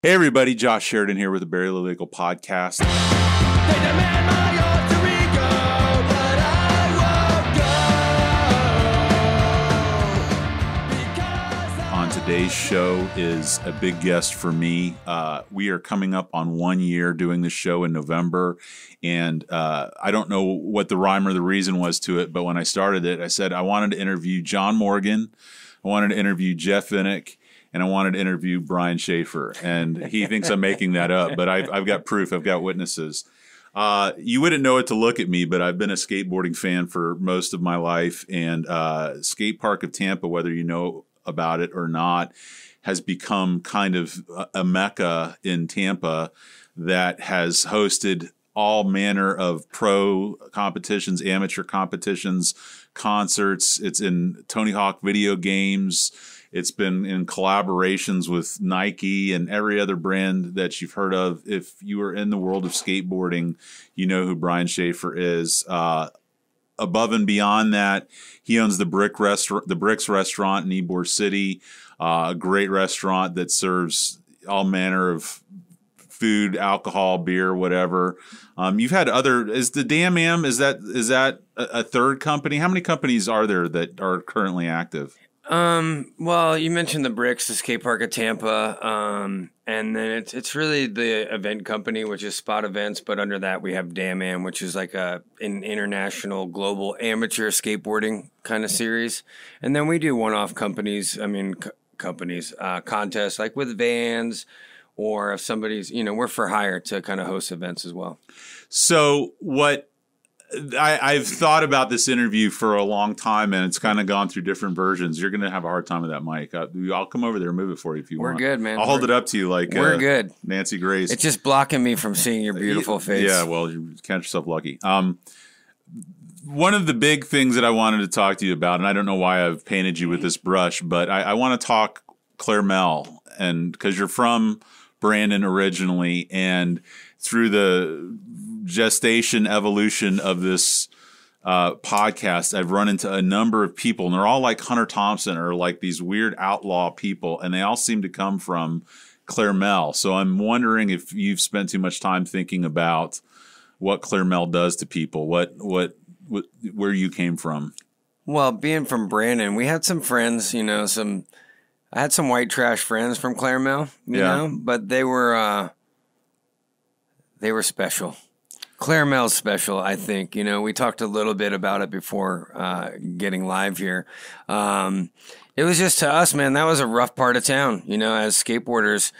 Hey everybody, Josh Sheridan here with the Barely Legal Podcast. They demand my alter ego, but I won't go. On today's show is a big guest for me. We are coming up on 1 year doing the show in November, and I don't know what the rhyme or the reason was to it, but when I started it, I said I wanted to interview John Morgan, I wanted to interview Jeff Vinnick, and I wanted to interview Brian Schaefer, and he thinks I'm making that up, but I've got proof. I've got witnesses. You wouldn't know it to look at me, but I've been a skateboarding fan for most of my life, and Skatepark of Tampa, whether you know about it or not, has become kind of a mecca in Tampa that has hosted all manner of pro competitions, amateur competitions, concerts. It's in Tony Hawk video games. It's been in collaborations with Nike and every other brand that you've heard of. If you are in the world of skateboarding, you know who Brian Schaefer is. Above and beyond that, he owns the Bricks restaurant in Ybor City, a great restaurant that serves all manner of food, alcohol, beer, whatever. You've had other. Is the Damn Am, is that a third company? How many companies are there that are currently active? Well, you mentioned the Bricks, the Skatepark of Tampa, and then it's really the event company, which is Spot Events, but under that we have Damn Am, which is like an international global amateur skateboarding kind of series. And then we do one-off contests, like with vans, or if somebody's, we're for hire to kind of host events as well. So what I've thought about this interview for a long time, and it's kind of gone through different versions. You're going to have a hard time with that mic. I'll come over there and move it for you if you want. We're good, man. I'll hold it up to you like we're good. Nancy Grace. It's just blocking me from seeing your beautiful face. Yeah, well, you count yourself lucky. One of the big things that I wanted to talk to you about, and I don't know why I've painted you with this brush, but I want to talk Claire Mel, and because you're from Brandon originally, and through the gestation evolution of this podcast, I've run into a number of people, and they're all like Hunter Thompson or like these weird outlaw people, and they all seem to come from Claire Mel. So I'm wondering if you've spent too much time thinking about what Claire Mel does to people, where you came from. Well, being from Brandon, we had some friends, I had some white trash friends from Claire Mel, you know, but they were special. Claire Mel's special, I think. We talked a little bit about it before getting live here. It was just, to us, man, that was a rough part of town. As skateboarders,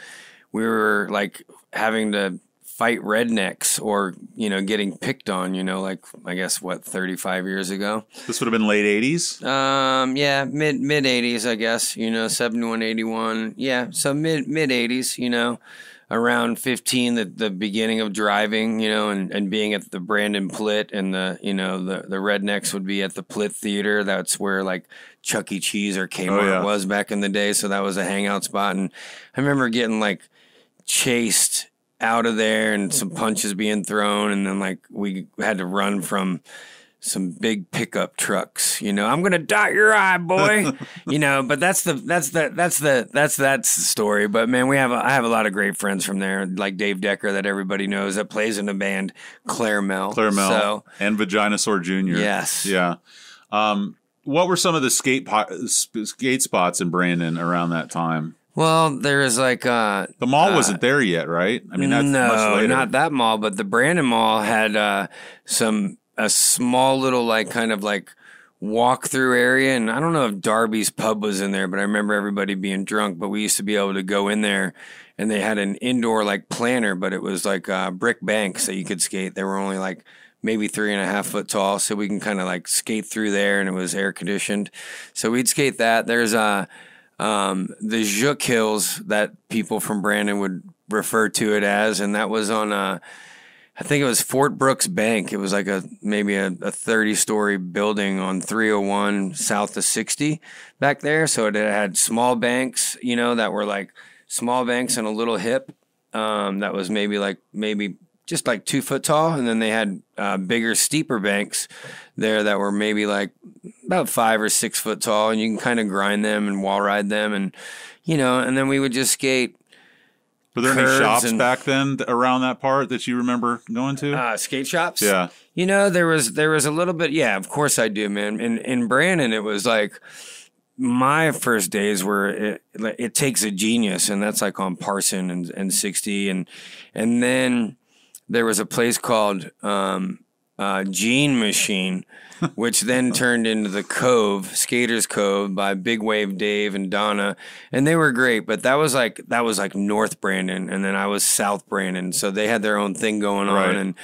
we were like having to fight rednecks or, getting picked on, like, I guess, 35 years ago? This would have been late 80s? Yeah, mid 80s, I guess, 71, 81. Yeah, so mid 80s, around 15, the beginning of driving, and being at the Brandon Plitt, and the rednecks would be at the Plitt Theater. That's where like Chuck E. Cheese or Kmart was back in the day. So that was a hangout spot. And I remember getting like chased out of there and some punches being thrown. And then like we had to run from some big pickup trucks, I'm going to dot your eye, boy, but that's the story. But man, I have a lot of great friends from there, like Dave Decker that everybody knows that plays in the band Claire Mel. And Dinosaur Jr. Yes. Yeah. What were some of the skate spots in Brandon around that time? Well, there is like the mall wasn't there yet, right? I mean, that's much later. Not that mall, but the Brandon Mall had a small little like kind of like walk through area, and I don't know if Darby's Pub was in there, but I remember everybody being drunk. But we used to be able to go in there, and they had an indoor like planter, but it was like brick banks that you could skate. They were only like maybe 3.5 foot tall, so we can kind of like skate through there, and it was air conditioned, so we'd skate that. There's the Zook Hills that people from Brandon would refer to it as, and that was on I think it was Fort Brooks Bank. It was like maybe a 30-story building on 301 south of 60 back there. So it had small banks, that were like small banks and a little hip. That was maybe just like 2 foot tall. And then they had bigger, steeper banks there that were maybe like about 5 or 6 foot tall. And you can kind of grind them and wall ride them. And, and then we would just skate Were there any curves shops back then around that part that you remember going to? Skate shops? Yeah. You know, there was a little bit. Yeah, of course I do, man. In Brandon, it was like my first days were it takes a genius, and that's like on Parson and 60, and then there was a place called Gene Machine, which then turned into the Cove, Skaters Cove by Big Wave Dave and Donna, and they were great. But that was like North Brandon, and then I was South Brandon, so they had their own thing going Right. on, and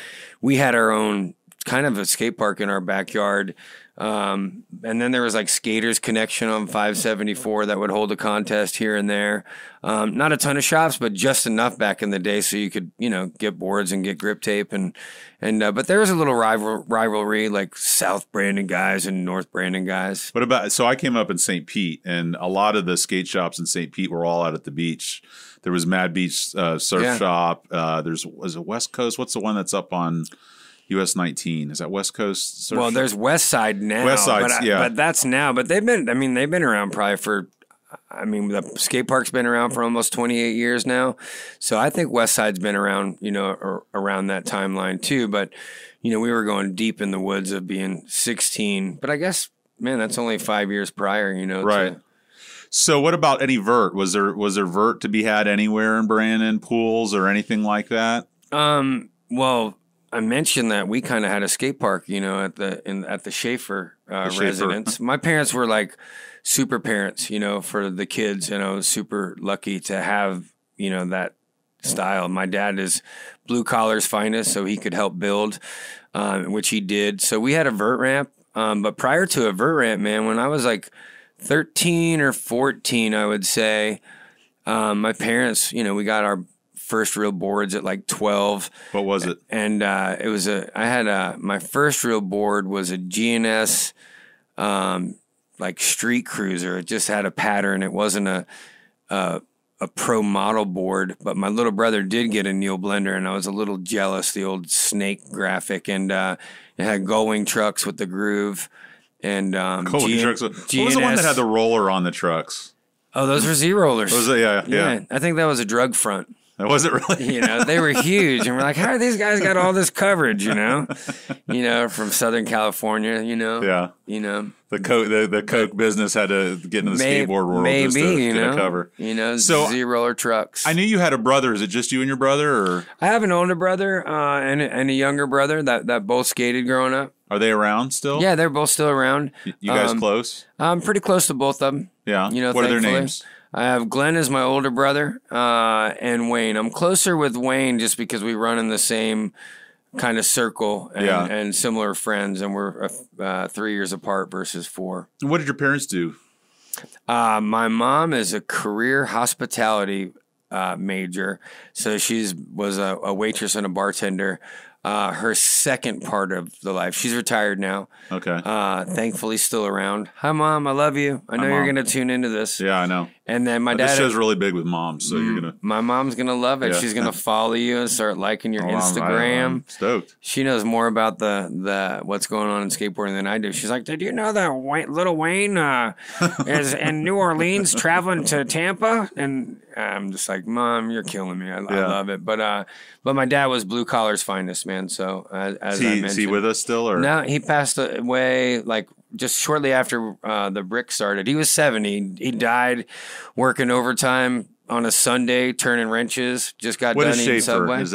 we had our own kind of a skate park in our backyard. And then there was like Skaters Connection on 574 that would hold a contest here and there. Not a ton of shops, but just enough back in the day so you could, you know, get boards and get grip tape and but there was a little rivalry, like South Brandon guys and North Brandon guys. What about, so I came up in St. Pete, and a lot of the skate shops in St. Pete were all out at the beach. There was Mad Beach Surf Shop. Was it West Coast? What's the one that's up on US 19? Is that West Coast Surf Shop? There's West Side now. West Side, but that's now. But they've been around probably for, the skate park's been around for almost 28 years now. So I think West Side's been around, you know, around that timeline too. But, you know, we were going deep in the woods of being 16. But I guess, man, that's only 5 years prior, you know. Right. So what about any vert? Was there vert to be had anywhere in Brandon, pools or anything like that? Well, I mentioned that we kind of had a skate park, you know, at the Schaefer residence. My parents were like super parents, you know, for the kids, and I was super lucky to have, you know, that style. My dad is blue collar's finest, so he could help build, which he did. So we had a vert ramp, but prior to a vert ramp, man, when I was like 13 or 14, I would say, my parents, you know, we got our first real boards at like 12. What was it? And it was my first real board was a GNS like street cruiser. It just had a pattern. It wasn't a pro model board, but my little brother did get a Neil Blender, and I was a little jealous, the old snake graphic, and it had gullwing trucks with the groove. And Gullwing trucks. What was the one that had the roller on the trucks? Oh, those were Z-rollers. Was it? Yeah. I think that was a drug front. Was it really? You know, they were huge, and we're like, how do these guys got all this coverage? You know, from Southern California. You know, yeah. You know, the Coke business had to get into the skateboard world just to get a cover. You know, so Z-roller trucks. I knew you had a brother. Is it just you and your brother, or I have an older brother and a younger brother that both skated growing up. Are they around still? Yeah, they're both still around. You guys close? I'm pretty close to both of them. Yeah. You know, what are their thankfully. names? I have Glenn as my older brother, and Wayne. I'm closer with Wayne just because we run in the same kind of circle and similar friends, and we're 3 years apart versus 4. And what did your parents do? My mom is a career hospitality major, so was a waitress and a bartender. Her second part of the life. She's retired now. Okay. Thankfully still around. Hi, Mom. I love you. I know you're going to tune into this. Yeah, I know. And then my dad. This show's really big with moms, so you're going to. My mom's going to love it. Yeah. She's going to follow you and start liking your Instagram. I'm stoked. She knows more about the what's going on in skateboarding than I do. She's like, did you know that Lil Wayne is in New Orleans traveling to Tampa? And I'm just like, Mom, you're killing me. I love it. But my dad was blue collar's finest, man. So as I mentioned, is he with us still, or no? He passed away like just shortly after the brick started. He was 70. He died working overtime on a Sunday, turning wrenches. Just got what done is eating Schaefer? Subway. Is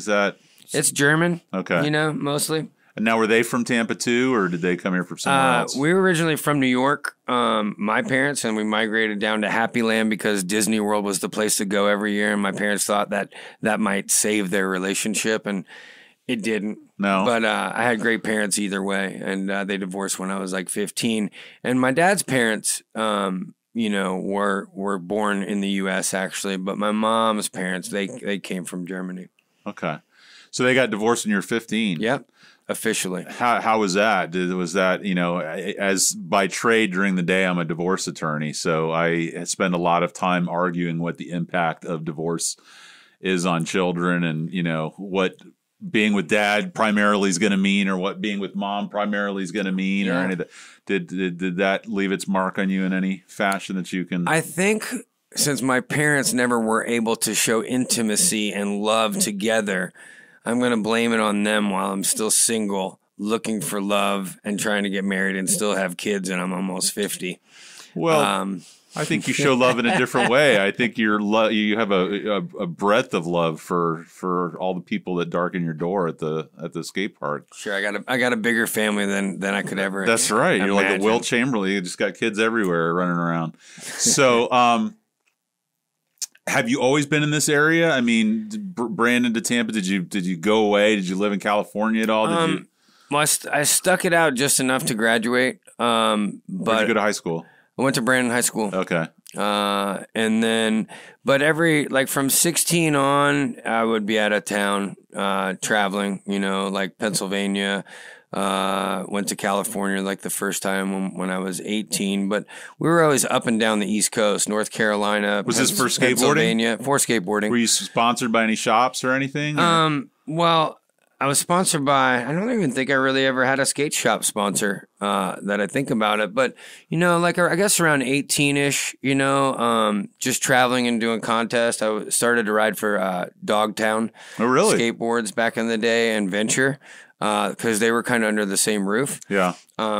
that? It's German. Okay. You know, mostly. And now, were they from Tampa too, or did they come here from somewhere else? We were originally from New York, my parents, and we migrated down to Happy Land because Disney World was the place to go every year, and my parents thought that might save their relationship, and it didn't. No. But I had great parents either way, and they divorced when I was like 15. And my dad's parents, were born in the U.S. actually, but my mom's parents, they came from Germany. Okay. So they got divorced when you were 15. Yep. Officially. How was that? Was that, as by trade during the day, I'm a divorce attorney, so I spend a lot of time arguing what the impact of divorce is on children, and, what being with dad primarily is going to mean, or what being with mom primarily is going to mean, or any of that. Did that leave its mark on you in any fashion that you can? I think since my parents never were able to show intimacy and love together, I'm going to blame it on them while I'm still single, looking for love and trying to get married and still have kids, and I'm almost 50. Well, I think you show love in a different way. I think you have a breadth of love for all the people that darken your door at the skate park. Sure, I got a bigger family than I could ever. That's right. Imagine. You're like the Will Chamberlain. You just got kids everywhere running around. So, have you always been in this area? I mean, Brandon to Tampa. Did you go away? Did you live in California at all? Well, I stuck it out just enough to graduate. Where'd you go to high school? I went to Brandon High School. Okay. And then, but from 16 on, I would be out of town, traveling, like Pennsylvania, went to California like the first time when I was 18, but we were always up and down the East Coast, North Carolina. Was this for skateboarding? Pennsylvania, for skateboarding. Were you sponsored by any shops or anything? Well, I was sponsored by, I don't even think I really ever had a skate shop sponsor, that I think about it. But, I guess around 18-ish, just traveling and doing contests. I started to ride for Dogtown skateboards back in the day and Venture, because they were kind of under the same roof. Yeah.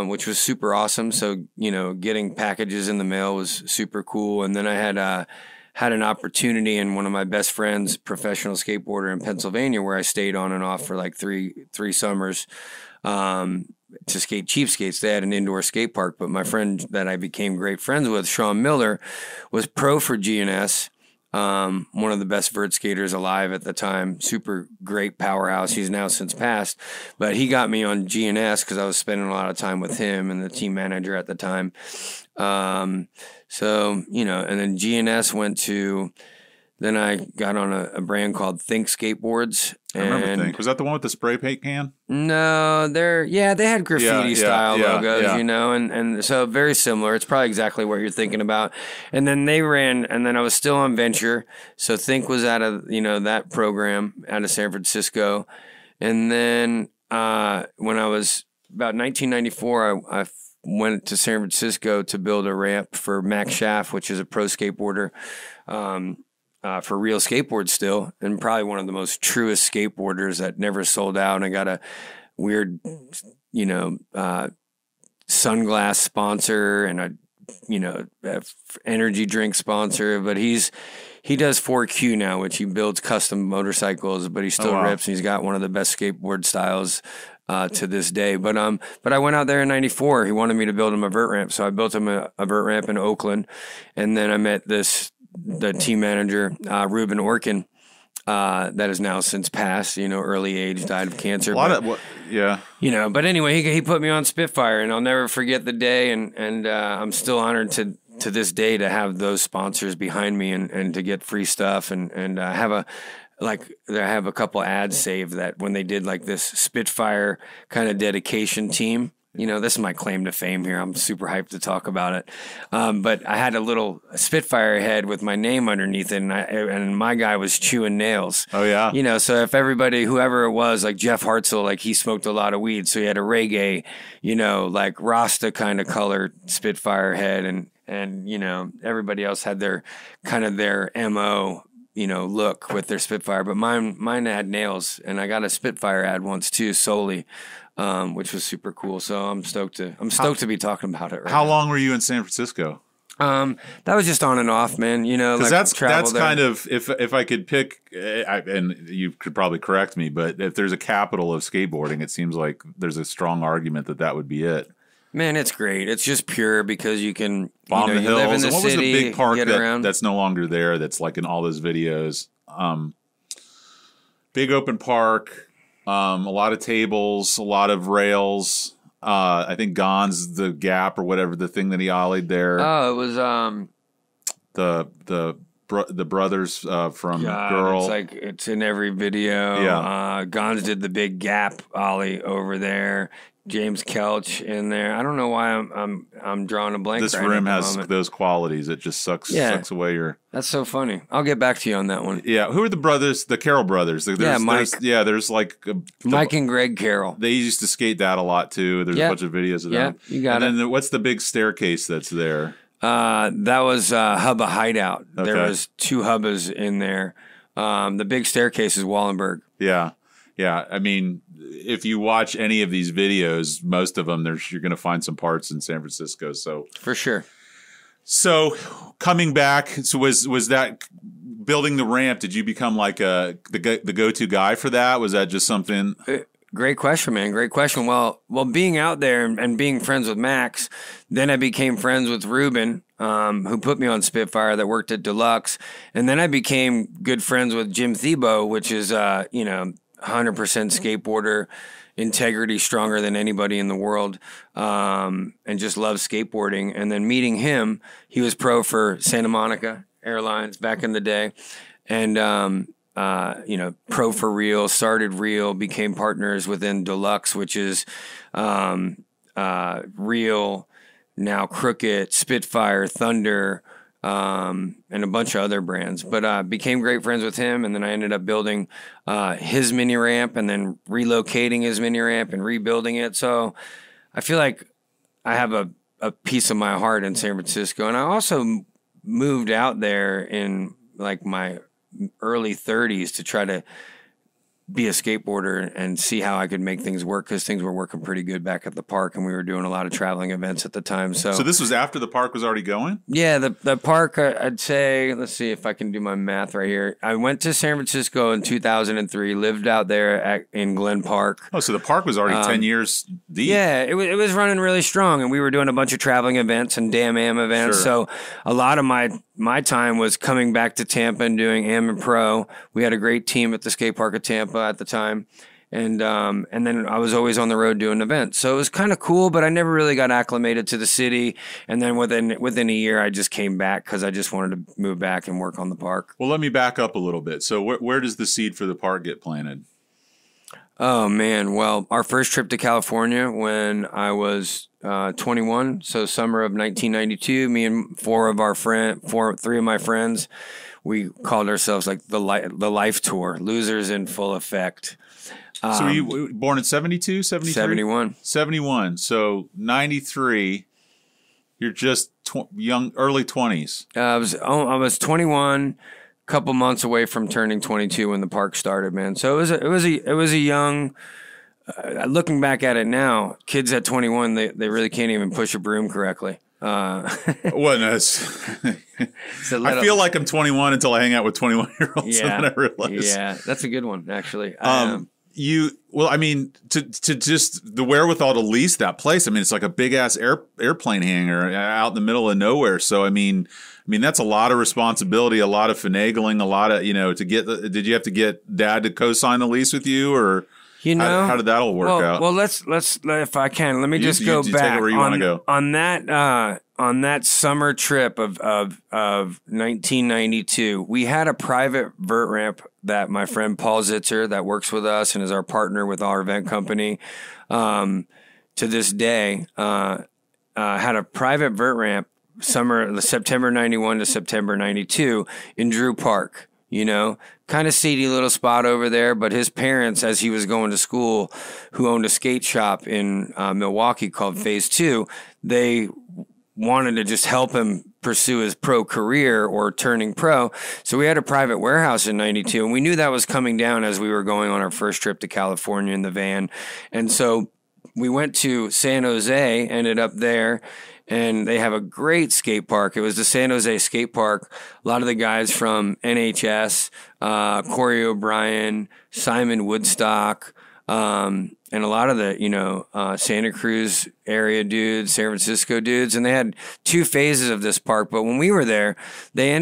Which was super awesome. So, getting packages in the mail was super cool. And then I had an opportunity in one of my best friends, professional skateboarder in Pennsylvania, where I stayed on and off for like three summers to skate cheap skates. They had an indoor skate park, but my friend that I became great friends with, Sean Miller, was pro for GNS, one of the best vert skaters alive at the time, super great powerhouse. He's now since passed, but he got me on GNS because I was spending a lot of time with him and the team manager at the time. So, and then GNS then I got on a brand called Think Skateboards. I remember Think. Was that the one with the spray paint can? No, they had graffiti style logos, and so very similar. It's probably exactly what you're thinking about. And then they ran, and then I was still on Venture. So Think was out of, that program out of San Francisco. And then, when I was about 1994, I went to San Francisco to build a ramp for Max Schaff, which is a pro skateboarder, for Real Skateboards still, and probably one of the most truest skateboarders that never sold out. And I got a weird, sunglass sponsor and a energy drink sponsor, but he does 4Q now, which he builds custom motorcycles, but he still rips, and he's got one of the best skateboard styles to this day. But I went out there in 94. He wanted me to build him a vert ramp. So I built him a vert ramp in Oakland. And then I met the team manager, Ruben Orkin, that has now since passed, early age, died of cancer. But anyway, he put me on Spitfire, and I'll never forget the day. And I'm still honored to this day to have those sponsors behind me and to get free stuff and have I have a couple ads saved that when they did like this Spitfire kind of dedication team, this is my claim to fame here. I'm super hyped to talk about it. But I had a little Spitfire head with my name underneath it, and my guy was chewing nails. Oh yeah. So if whoever it was, like Jeff Hartzell, like he smoked a lot of weed, so he had a reggae, like Rasta kind of colored Spitfire head, and everybody else had their MO. Look with their Spitfire, but mine had nails, and I got a Spitfire ad once too, solely, which was super cool. So I'm stoked to be talking about it. How long were you in San Francisco? That was just on and off, man. Because that's kind of if I could pick, and you could probably correct me, but if there's a capital of skateboarding, it seems like there's a strong argument that would be it. Man, it's great. It's just pure because you can bomb the hills. Live in the what city, was the big park that's no longer there? That's like in all those videos. Big open park, a lot of tables, a lot of rails. I think Gon's the Gap or whatever the thing that he ollied there. Oh, it was the brothers from Girl. It's in every video. Yeah, Gonz did the big Gap ollie over there. James Kelch in there. I don't know why I'm drawing a blank. This rim has those qualities. It just sucks away your. That's so funny. I'll get back to you on that one. Yeah, who are the brothers? The Carroll brothers. Mike. There's like Mike and Greg Carroll. They used to skate that a lot too. There's a bunch of videos of them. Yeah, you got it. And then what's the big staircase that's there? That was Hubba Hideout. Okay. There was 2 Hubbas in there. The big staircase is Wallenberg. Yeah. Yeah. I mean, if you watch any of these videos, most of them, you're going to find some parts in San Francisco. So For sure. So coming back, so was that building the ramp? Did you become like the go-to guy for that? Was that just something? Great question, man. Great question. Well, being out there and being friends with Max, then I became friends with Ruben, who put me on Spitfire, that worked at Deluxe, and then I became good friends with Jim Thiebaud, which is 100% skateboarder, integrity stronger than anybody in the world, and just loves skateboarding. And then meeting him, he was pro for Santa Monica Airlines back in the day, and pro for Real, started Real, became partners within Deluxe, which is Real, now Crooked, Spitfire, Thunder, and a bunch of other brands. But became great friends with him, and then I ended up building his mini ramp and then relocating his mini ramp and rebuilding it. So I feel like I have a piece of my heart in San Francisco. And I also moved out there in like my early 30s to try to be a skateboarder and see how I could make things work, because things were working pretty good back at the park, and we were doing a lot of traveling events at the time. So this was after the park was already going? Yeah, the park, I'd say, let's see if I can do my math right here. I went to San Francisco in 2003, lived out there in Glen Park. Oh, so the park was already 10 years deep. Yeah, it was running really strong, and we were doing a bunch of traveling events and Damn Am events. Sure. So a lot of my time was coming back to Tampa and doing Am and Pro. We had a great team at the Skatepark of Tampa at the time. And then I was always on the road doing events. So it was kind of cool, but I never really got acclimated to the city. And then within a year, I just came back because I just wanted to move back and work on the park. Well, let me back up a little bit. So where does the seed for the park get planted? Oh, man. Well, our first trip to California when I was 21, so summer of 1992, me and three of my friends, we called ourselves like the Life Tour, Losers in Full Effect. So were you born in 72, 73? 71. 71. So 93, you're just young, early 20s. I was 21, couple months away from turning 22 when the park started, man. So it was a young. Looking back at it now, kids at 21, they really can't even push a broom correctly. Well, no, I feel like I'm 21 until I hang out with 21-year-olds, and then I realize. Yeah, that's a good one, actually. To just the wherewithal to lease that place. I mean, it's like a big ass airplane hangar out in the middle of nowhere. So I mean, that's a lot of responsibility, a lot of finagling, a lot of to get. Did you have to get Dad to co-sign the lease with you, or how did that all work out? Well, let's if I can, let me just go back take it where you want to go. On that summer trip of 1992. We had a private vert ramp that my friend Paul Zitzer, that works with us and is our partner with our event company, to this day, had a private vert ramp September 91 to September 92 in Drew Park. Kind of seedy little spot over there, but his parents, as he was going to school, who owned a skate shop in Milwaukee called Phase 2, they wanted to just help him pursue his pro career or turning pro. So we had a private warehouse in 92, and we knew that was coming down as we were going on our first trip to California in the van. And so we went to San Jose, ended up there, and they have a great skate park. It was the San Jose skate park. A lot of the guys from NHS, Corey O'Brien, Simon Woodstock, and a lot of the, Santa Cruz area dudes, San Francisco dudes. And they had 2 phases of this park. But when we were there, they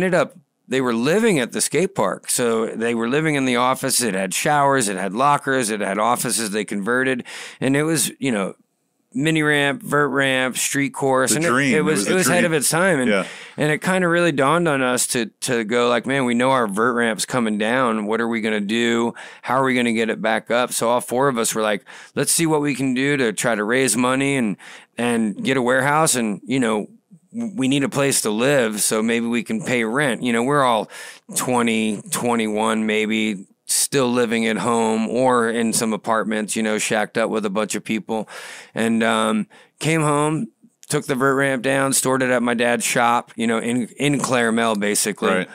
were living at the skate park. So they were living in the office. It had showers, it had lockers, it had offices they converted. And it was, mini ramp, vert ramp, street course. It was ahead of its time. And it kind of really dawned on us to go like, man, we know our vert ramp's coming down. What are we going to do? How are we going to get it back up? So all 4 of us were like, let's see what we can do to try to raise money and get a warehouse. And, we need a place to live. So maybe we can pay rent. We're all 20, 21, maybe, still living at home or in some apartments, shacked up with a bunch of people. And came home, took the vert ramp down, stored it at my dad's shop, you know, in Claremelle, basically. Right.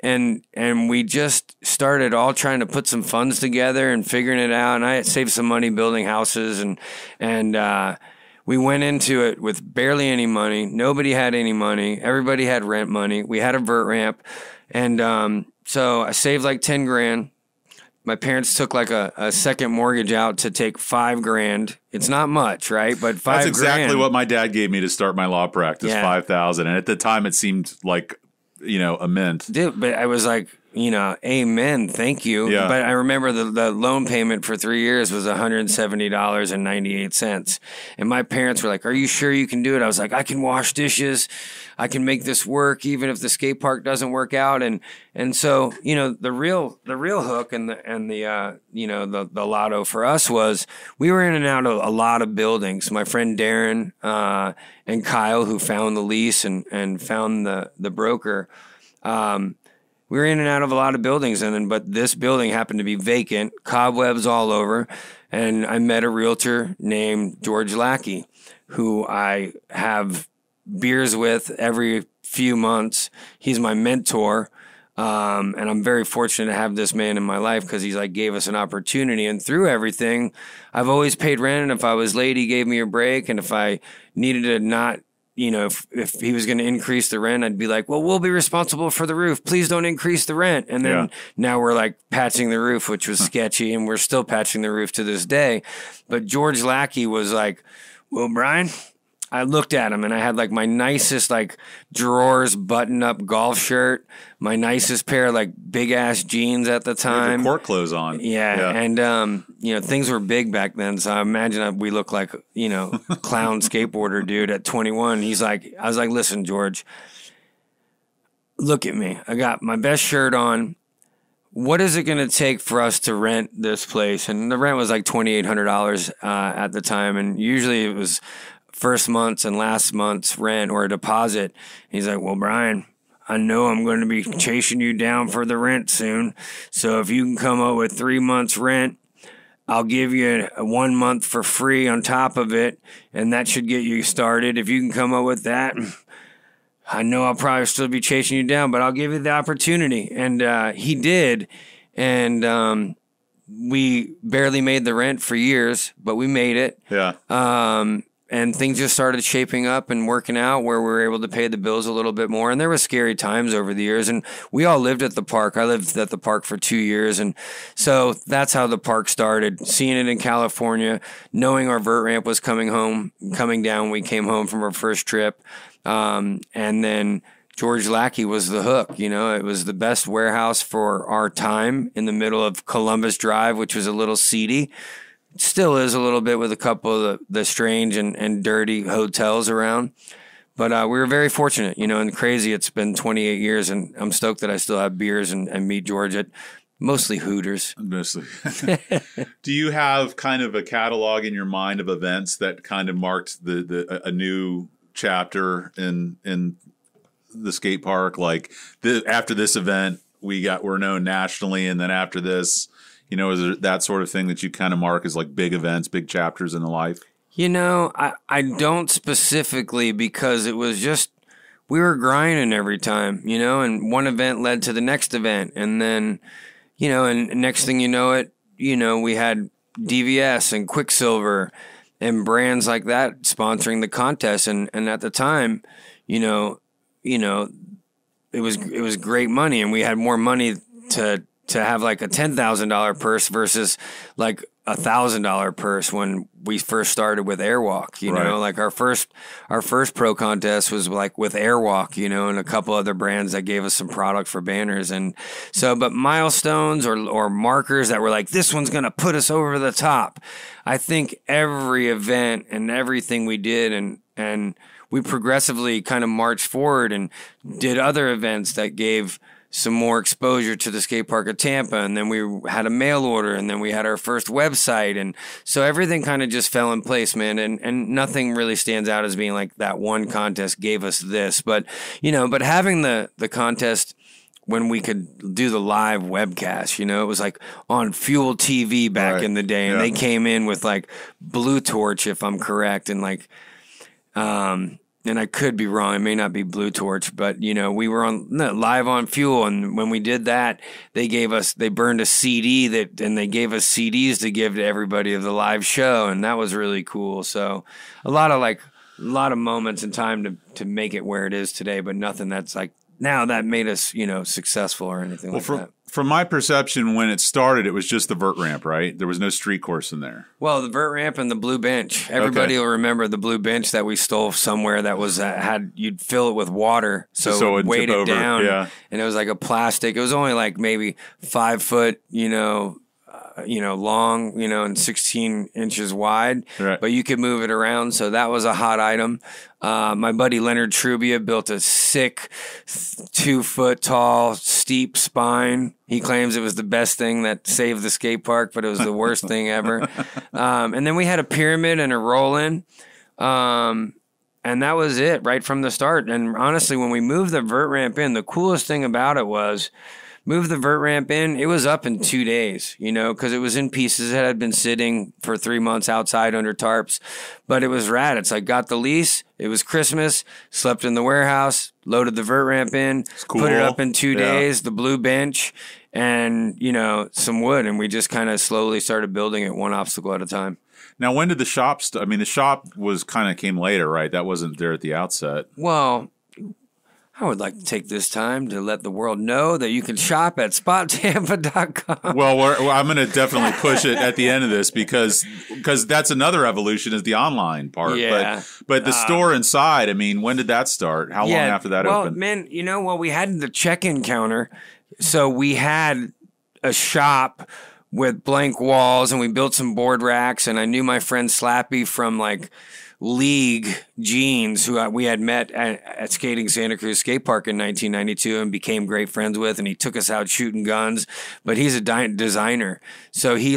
And we just started all trying to put some funds together and figuring it out. And I had saved some money building houses, and we went into it with barely any money. Nobody had any money. Everybody had rent money. We had a vert ramp. And so I saved like 10 grand. My parents took like a second mortgage out to take $5,000. It's not much, right? But $5,000. That's exactly what my dad gave me to start my law practice, Yeah. $5,000. And at the time, it seemed like, you know, a mint. Dude, but I was like, you know, amen, thank you. Yeah. But I remember the loan payment for 3 years was $170.98. And my parents were like, are you sure you can do it? I was like, I can wash dishes. I can make this work even if the skate park doesn't work out. And so, you know, the real hook and the you know, the lotto for us was we were in and out of a lot of buildings. My friend Darren and Kyle, who found the lease and found the broker, we were in and out of a lot of buildings, but this building happened to be vacant, cobwebs all over, and I met a realtor named George Lackey, who I have beers with every few months. He's my mentor, and I'm very fortunate to have this man in my life because he's like gave us an opportunity, and through everything, I've always paid rent, and if I was late, he gave me a break, and if I needed to not, you know, if he was going to increase the rent, I'd be like, well, we'll be responsible for the roof. Please don't increase the rent. And then now we're like patching the roof, which was sketchy, and we're still patching the roof to this day. But George Lackey was like, well, Brian, I looked at him and I had like my nicest like drawers button up golf shirt, my nicest pair of like big ass jeans at the time. Court clothes on. Yeah. And, you know, things were big back then. So I imagine we look like, you know, clown skateboarder dude at 21. I was like, listen, George, look at me. I got my best shirt on. What is it going to take for us to rent this place? And the rent was like $2,800 at the time. And usually it was first month's and last month's rent or a deposit. He's like, well, Brian, I know I'm going to be chasing you down for the rent soon. So if you can come up with 3 months rent, I'll give you 1 month for free on top of it. And that should get you started. If you can come up with that, I know I'll probably still be chasing you down, but I'll give you the opportunity. And he did. And we barely made the rent for years, but we made it. Yeah. And things just started shaping up and working out where we were able to pay the bills a little bit more. And there were scary times over the years. And we all lived at the park. I lived at the park for 2 years. And so that's how the park started. Seeing it in California, knowing our vert ramp was coming down when we came home from our first trip. And then George Lackey was the hook. You know, it was the best warehouse for our time in the middle of Columbus Drive, which was a little seedy. Still is a little bit with a couple of the strange and dirty hotels around. But we were very fortunate, you know, and crazy. It's been 28 years, and I'm stoked that I still have beers and meet George at mostly Hooters. Mostly. Do you have kind of a catalog in your mind of events that kind of marked a new chapter in the skate park? Like after this event, we're known nationally, and then after this, you know, is it that sort of thing that you kind of mark as like big events, big chapters in the life? You know, I don't specifically, because it was just, we were grinding every time, you know, and one event led to the next event. And then, you know, and next thing you know it, you know, we had DVS and Quicksilver and brands like that sponsoring the contest. And at the time, you know, it was great money, and we had more money to have like a $10,000 purse versus like $1,000 purse when we first started with Airwalk, you know, like our first pro contest was like with Airwalk, you know, and a couple other brands that gave us some product for banners. And so, but milestones or markers that were like, this one's going to put us over the top. I think every event and everything we did and we progressively kind of marched forward and did other events that gave some more exposure to the skate park of Tampa. And then we had a mail order, and then we had our first website. And so everything kind of just fell in place, man. And nothing really stands out as being like that one contest gave us this, but you know, but having the contest when we could do the live webcast, you know, it was like on Fuel TV back in the day, and they came in with like Blue Torch, if I'm correct. And like, and I could be wrong. It may not be Blue Torch, but we were live on Fuel, and when we did that, they burned a CD and they gave us CDs to give to everybody of the live show, and that was really cool. So a lot of moments in time to make it where it is today, but nothing that's like now that made us successful or anything like that. From my perception, when it started, it was just the vert ramp, right? There was no street course in there. Well, the vert ramp and the blue bench. Everybody will remember the blue bench that we stole somewhere that was you'd fill it with water, so it weighed it down, and it was like a plastic. It was only like maybe 5 foot, long, and 16 inches wide, right. But you could move it around. So that was a hot item. My buddy Leonard Trubia built a sick 2 foot tall steep spine. He claims it was the best thing that saved the skate park, but it was the worst thing ever. And then we had a pyramid and a roll-in. And that was it right from the start. And honestly, when we moved the vert ramp in, the coolest thing about it was move the vert ramp in, it was up in 2 days, because it was in pieces. It had been sitting for 3 months outside under tarps, but it was rad. It's like, got the lease. It was Christmas, slept in the warehouse, loaded the vert ramp in, cool. Put it up in 2 days, the blue bench, and, some wood. And we just kind of slowly started building it one obstacle at a time. Now, when did the shop the shop came later, right? That wasn't there at the outset. Well, I would like to take this time to let the world know that you can shop at spottampa.com. Well, I'm going to definitely push it at the end of this because that's another evolution is the online part. Yeah. But the store inside, when did that start? How long after that opened? Well, man, we had the check-in counter. So we had a shop with blank walls, and we built some board racks, and I knew my friend Slappy from League Jeans, who we had met at Skating Santa Cruz Skate Park in 1992 and became great friends with, and he took us out shooting guns, but he's a designer. So he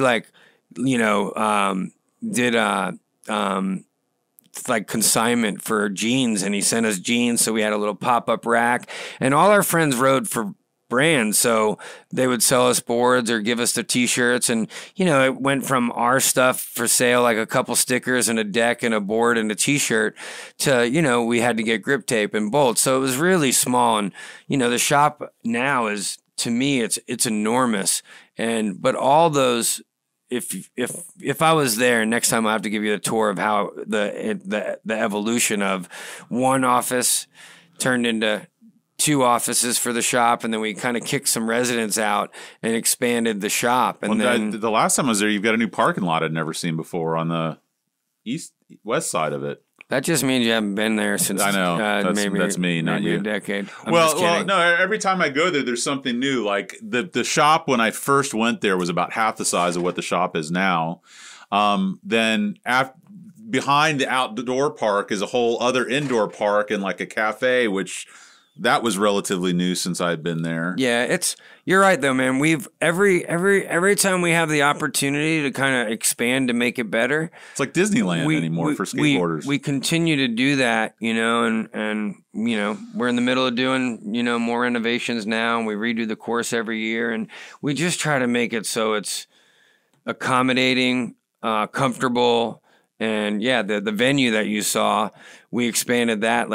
did consignment for jeans, and he sent us jeans. So we had a little pop-up rack, and all our friends rode for brands, so they would sell us boards or give us their t-shirts, and it went from our stuff for sale, like a couple stickers and a deck and a board and a t-shirt, to we had to get grip tape and bolts. So it was really small, and the shop now is, to me, it's enormous. But all those, if I was there next time, I have to give you a tour of how the evolution of one office turned into 2 offices for the shop, and then we kind of kicked some residents out and expanded the shop. And then the last time I was there, you've got a new parking lot I'd never seen before on the west side of it. That just means you haven't been there since. I know that's me, not you. A decade. Well, no. Every time I go there, there's something new. Like the shop when I first went there was about half the size of what the shop is now. Then behind the outdoor park is a whole other indoor park and like a cafe, which. That was relatively new since I'd been there. Yeah, you're right though, man. We've every time we have the opportunity to kind of expand to make it better. It's like Disneyland anymore for skateboarders. We continue to do that, and we're in the middle of doing, more renovations now, and we redo the course every year, and we just try to make it so it's accommodating, comfortable, and the venue that you saw, we expanded that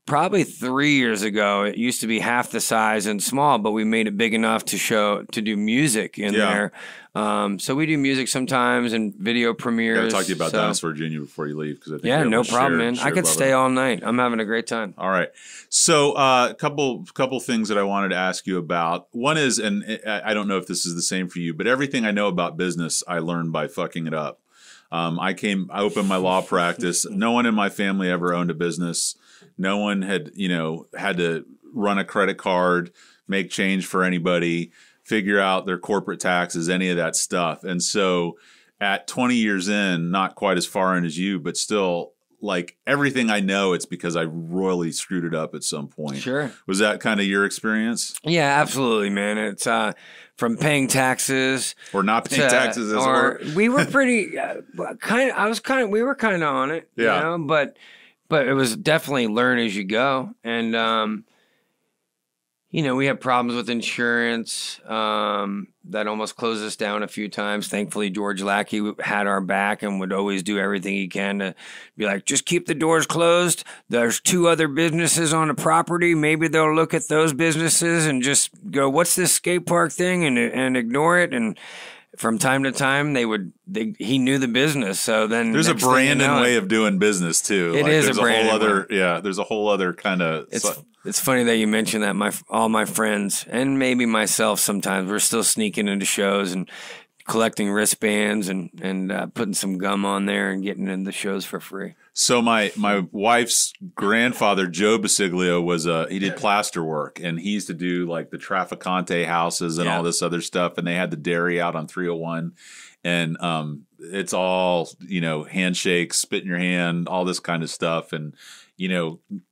probably 3 years ago. It used to be half the size and small, but we made it big enough to do music in there. So we do music sometimes and video premieres. I got to talk to you about Dinosaur Jr. before you leave, because I think no problem, man. I could stay all night. I'm having a great time. All right. So a couple things that I wanted to ask you about. One is, and I don't know if this is the same for you, but everything I know about business I learned by fucking it up. I opened my law practice. No one in my family ever owned a business. No one had to run a credit card, make change for anybody, figure out their corporate taxes, any of that stuff. And so at 20 years in, not quite as far in as you, but still, everything I know, it's because I royally screwed it up at some point. Sure. Was that kind of your experience? Yeah, absolutely, man. It's from paying taxes or not paying taxes, we were pretty we were kind of on it, but it was definitely learn as you go. And we had problems with insurance that almost closed us down a few times. Thankfully, George Lackey had our back and would always do everything he can to be like, just keep the doors closed. There's 2 other businesses on the property. Maybe they'll look at those businesses and just go, what's this skate park thing? And ignore it. And from time to time, he knew the business. So then there's a Brandon way of doing business too. It is a Brandon way. Yeah, there's a whole other kind of. It's funny that you mentioned that. All my friends and maybe myself sometimes we're still sneaking into shows and collecting wristbands and putting some gum on there and getting into the shows for free. So my wife's grandfather, Joe Basiglio, he did plaster work, and he used to do like the Trafficante houses and all this other stuff. And they had the dairy out on 301, and it's all, handshakes, spit in your hand, all this kind of stuff. And,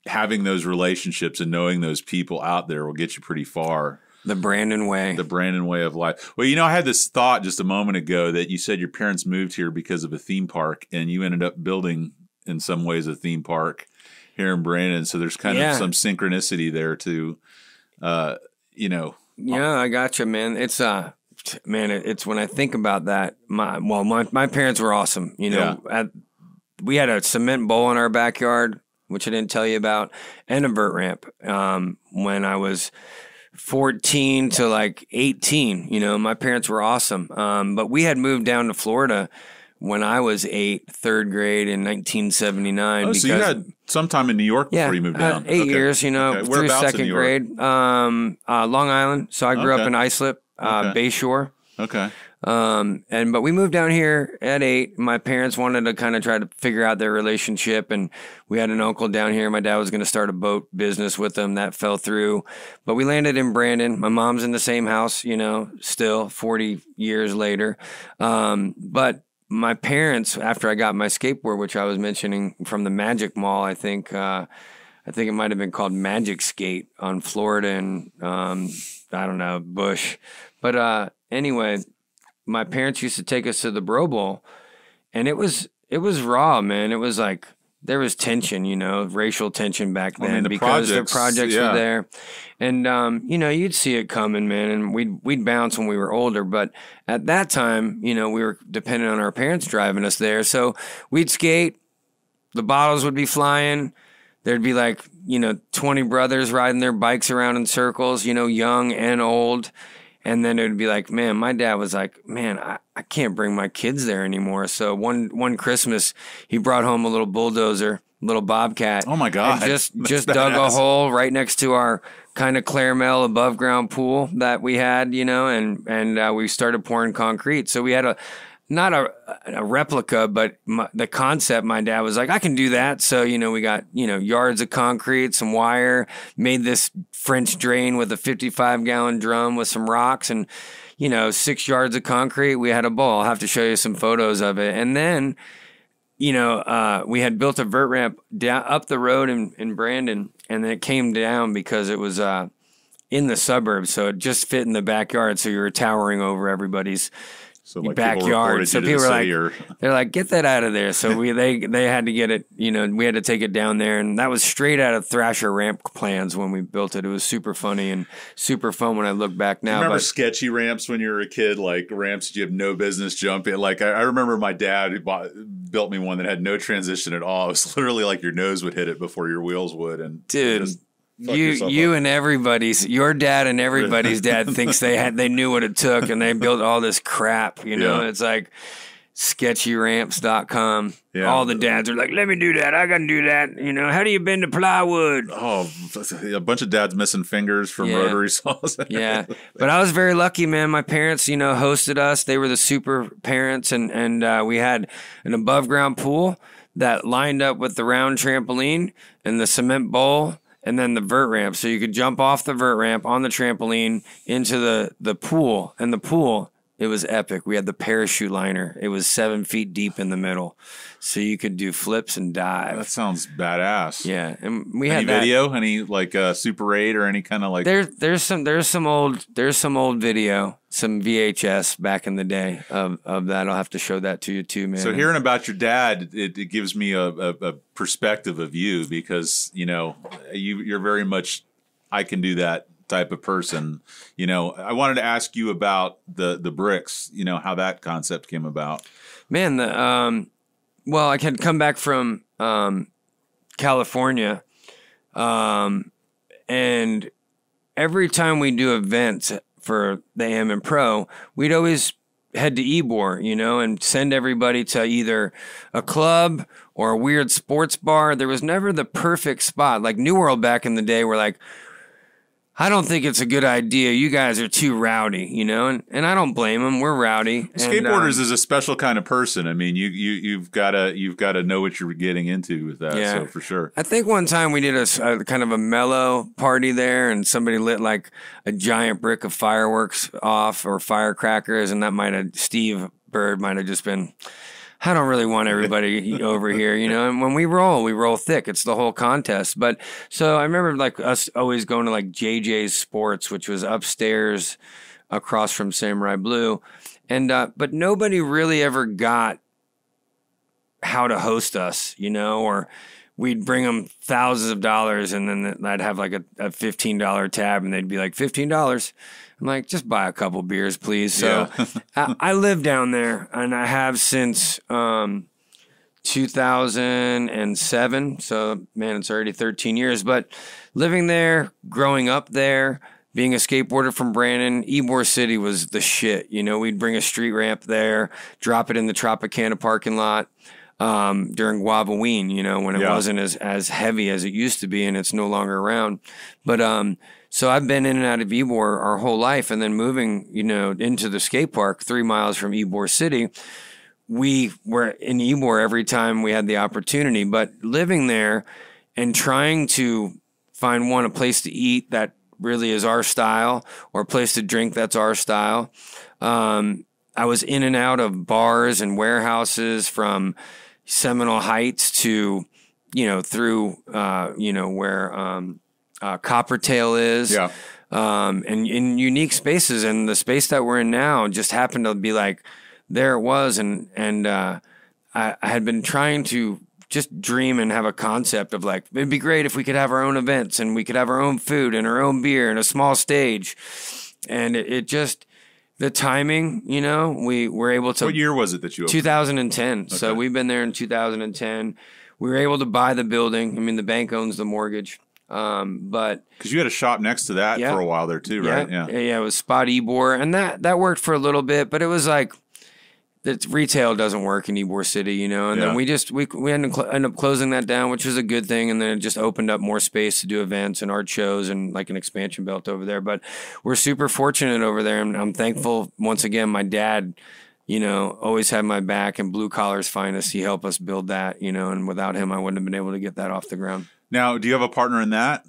having those relationships and knowing those people out there will get you pretty far. The Brandon way. The Brandon way of life. Well, I had this thought just a moment ago that you said your parents moved here because of a theme park, and you ended up building, in some ways, a theme park here in Brandon. So there's kind of some synchronicity there too, Yeah, I gotcha, man. It's it's when I think about that. My parents were awesome. We had a cement bowl in our backyard, which I didn't tell you about, and a vert ramp. When I was 14 to like 18, my parents were awesome. But we had moved down to Florida when I was 8, 3rd grade in 1979. Oh, so you had some time in New York before you moved down. 8 years, through 2nd grade. Long Island. So I grew up in Islip, Bayshore. Okay. But we moved down here at 8. My parents wanted to kind of try to figure out their relationship, and we had an uncle down here. My dad was going to start a boat business with them. That fell through, but we landed in Brandon. My mom's in the same house, still 40 years later. But my parents, after I got my skateboard, which I was mentioning from the Magic Mall, I think it might have been called Magic Skate on Florida and I don't know, Bush. But anyway, my parents used to take us to the Bro Bowl, and it was raw, man. It was like there was tension, racial tension back then because the projects were there. And, you'd see it coming, man, and we'd bounce when we were older. But at that time, we were dependent on our parents driving us there. So we'd skate, the bottles would be flying. There'd be like, 20 brothers riding their bikes around in circles, young and old. And then it would be like, man, my dad was like, man, I can't bring my kids there anymore. So one Christmas, he brought home a little bulldozer, little bobcat. Oh my God. And just dug a hole right next to our kind of Clairmel above ground pool that we had, and we started pouring concrete. So we had not a replica, but the concept, my dad was like, I can do that. So, we got, yards of concrete, some wire, made this French drain with a 55-gallon drum with some rocks and, 6 yards of concrete. We had a bowl. I'll have to show you some photos of it. And then, we had built a vert ramp down up the road in Brandon, and then it came down because it was in the suburbs. So it just fit in the backyard. So you were towering over everybody's backyard. So people were like, they're like, get that out of there. So they had to get it, we had to take it down there. And that was straight out of Thrasher ramp plans when we built it. It was super funny and super fun when I look back now. Remember sketchy ramps when you were a kid, like ramps that you have no business jumping? Like I remember my dad built me one that had no transition at all. It was literally like your nose would hit it before your wheels would. And dude, you and your dad and everybody's dad thinks they knew what it took, and they built all this crap, It's like sketchyramps.com. Yeah. All the dads are like, let me do that. I can do that. How do you bend a plywood? Oh, a bunch of dads missing fingers from rotary saws. Yeah. But I was very lucky, man. My parents, hosted us. They were the super parents, and we had an above ground pool that lined up with the round trampoline and the cement bowl. And then the vert ramp. So you could jump off the vert ramp on the trampoline into the pool. And the pool, it was epic. We had the parachute liner. It was 7 feet deep in the middle. So you could do flips and dive. That sounds badass. Yeah. And we any had that. Video? Any like Super 8 or any kind of like there's some old video, some VHS back in the day of that. I'll have to show that to you too, man. So hearing about your dad, it gives me a perspective of you because, you're very much I can do that type of person. You know, I wanted to ask you about the bricks. You know, how that concept came about. Man, well, I had come back from California, and every time we do events for the AM and Pro, we'd always head to Ybor, you know, and send everybody to either a club or a weird sports bar. There was never the perfect spot. Like New World back in the day, we're like, I don't think it's a good idea. You guys are too rowdy, you know, and I don't blame them. We're rowdy. Skateboarders is a special kind of person. I mean, you've got to know what you're getting into with that. Yeah. So for sure. I think one time we did a kind of a mellow party there, and somebody lit like a giant brick of fireworks off or firecrackers, and that Steve Bird might have just been, I don't really want everybody over here, you know. And when we roll thick. It's the whole contest. But so I remember like us always going to like JJ's Sports, which was upstairs across from Samurai Blue, and but nobody really ever got how to host us, you know, or we'd bring them thousands of dollars, and then I'd have like a $15 tab, and they'd be like $15. I'm like, just buy a couple beers, please. So Yeah. I live down there, and I have since 2007. So, man, it's already 13 years. But living there, growing up there, being a skateboarder from Brandon, Ybor City was the shit. You know, we'd bring a street ramp there, drop it in the Tropicana parking lot during Walloween, you know, when it wasn't as heavy as it used to be, and it's no longer around. But so I've been in and out of Ybor our whole life, and then moving, you know, into the skate park 3 miles from Ybor City. We were in Ybor every time we had the opportunity, but living there and trying to find a place to eat that really is our style, or a place to drink that's our style. I was in and out of bars and warehouses from Seminole Heights to, you know, through, you know, where Coppertail is. Yeah. And in unique spaces. And the space that we're in now just happened to be like, there it was. And I had been trying to just dream and have a concept of like, it'd be great if we could have our own events and we could have our own food and our own beer and a small stage. And it just, the timing, you know, we were able to. What year was it that you opened? 2010. Okay. So we've been there in 2010. We were able to buy the building. I mean, the bank owns the mortgage. But because you had a shop next to that for a while there too, right? Yeah, it was Spot Ybor, and that worked for a little bit, but it was like that retail doesn't work in Ybor City, you know. And then we ended up closing that down, which was a good thing, and then it just opened up more space to do events and art shows and like an expansion belt over there. But we're super fortunate over there, and I'm thankful once again. My dad, you know, always had my back, and Blue Collar's Finest. He helped us build that, you know, and without him, I wouldn't have been able to get that off the ground. Now, do you have a partner in that?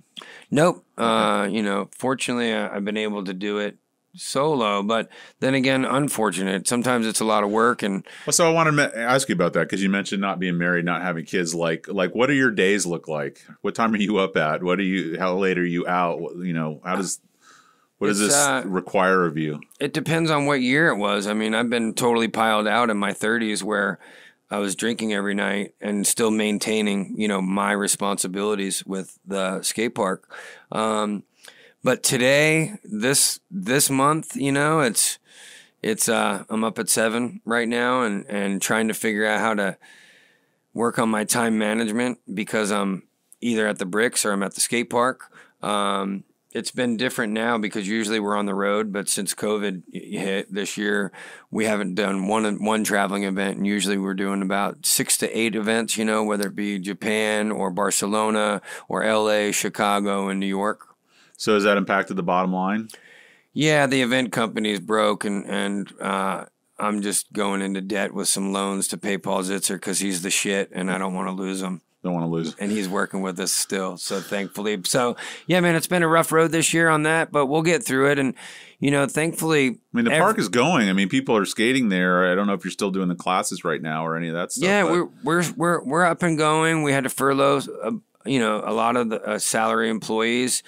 Nope. You know, fortunately, I've been able to do it solo, but then again, unfortunate. Sometimes it's a lot of work. And well, so I wanted to ask you about that because you mentioned not being married, not having kids. Like, what do your days look like? What time are you up at? How late are you out? You know, what does this require of you? It depends on what year it was. I mean, I've been totally piled out in my 30s where I was drinking every night and still maintaining, you know, my responsibilities with the skate park. But today, this month, you know, it's I'm up at 7 right now and trying to figure out how to work on my time management because I'm either at the bricks or I'm at the skate park. It's been different now because usually we're on the road, but since COVID hit this year, we haven't done one traveling event, and usually we're doing about 6 to 8 events, you know, whether it be Japan or Barcelona or LA, Chicago, and New York. So has that impacted the bottom line? Yeah, the event company's broke, and I'm just going into debt with some loans to pay Paul Zitzer because he's the shit, and I don't want to lose him. Don't want to lose. And he's working with us still, so thankfully. So, yeah, man, it's been a rough road this year on that, but we'll get through it. And, you know, thankfully. I mean, the park is going. I mean, people are skating there. I don't know if you're still doing the classes right now or any of that stuff. Yeah, we're up and going. We had to furlough, you know, a lot of the salary employees,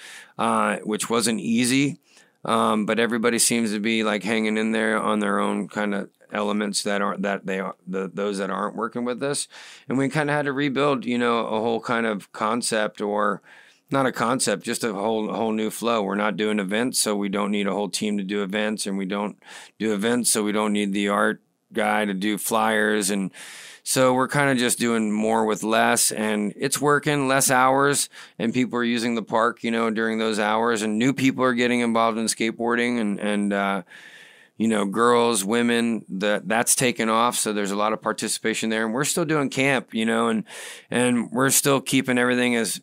which wasn't easy. But everybody seems to be like hanging in there on their own kind of elements those that aren't working with us, and we kind of had to rebuild, you know, a whole kind of concept or Not a concept, just a whole new flow. We're not doing events, so we don't need a whole team to do events, and we don't do events, so we don't need the art guy to do flyers. And so we're kind of just doing more with less, and it's working, less hours, and people are using the park, during those hours, and new people are getting involved in skateboarding, and girls, women, that's taken off. So there's a lot of participation there, and we're still doing camp, and we're still keeping everything as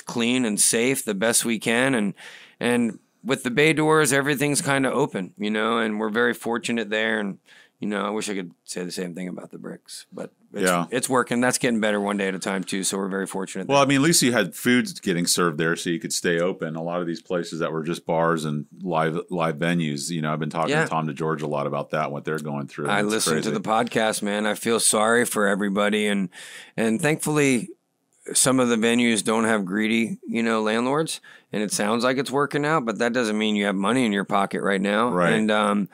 clean and safe the best we can. And with the bay doors, everything's kind of open, and we're very fortunate there. And, I wish I could say the same thing about the bricks, but it's working. That's getting better one day at a time too. So we're very fortunate. Well, I mean, at least you had food getting served there, so you could stay open. A lot of these places that were just bars and live venues, I've been talking to Tom DeGeorge a lot about that, what they're going through. I listen to the podcast, man. I feel sorry for everybody, and thankfully, some of the venues don't have greedy, landlords, and it sounds like it's working out, but that doesn't mean you have money in your pocket right now. Right. And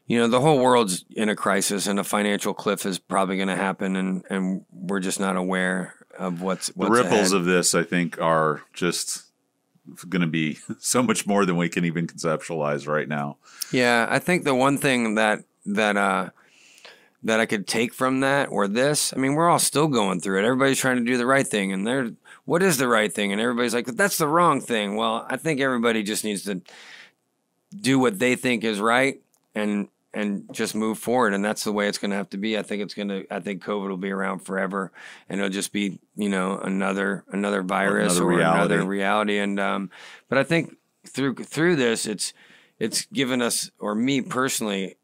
the whole world's in a crisis, and a financial cliff is probably going to happen, and we're just not aware of what's the ripples ahead. Of this. I think are just going to be so much more than we can even conceptualize right now. Yeah, I think the one thing that I could take from that or this, I mean, we're all still going through it. Everybody's trying to do the right thing, and what is the right thing? And everybody's like, that's the wrong thing. Well, I think everybody just needs to do what they think is right, and just move forward, and that's the way it's going to have to be. I think COVID will be around forever, and it'll just be another virus or another reality. And but I think through this, it's given us, or me personally,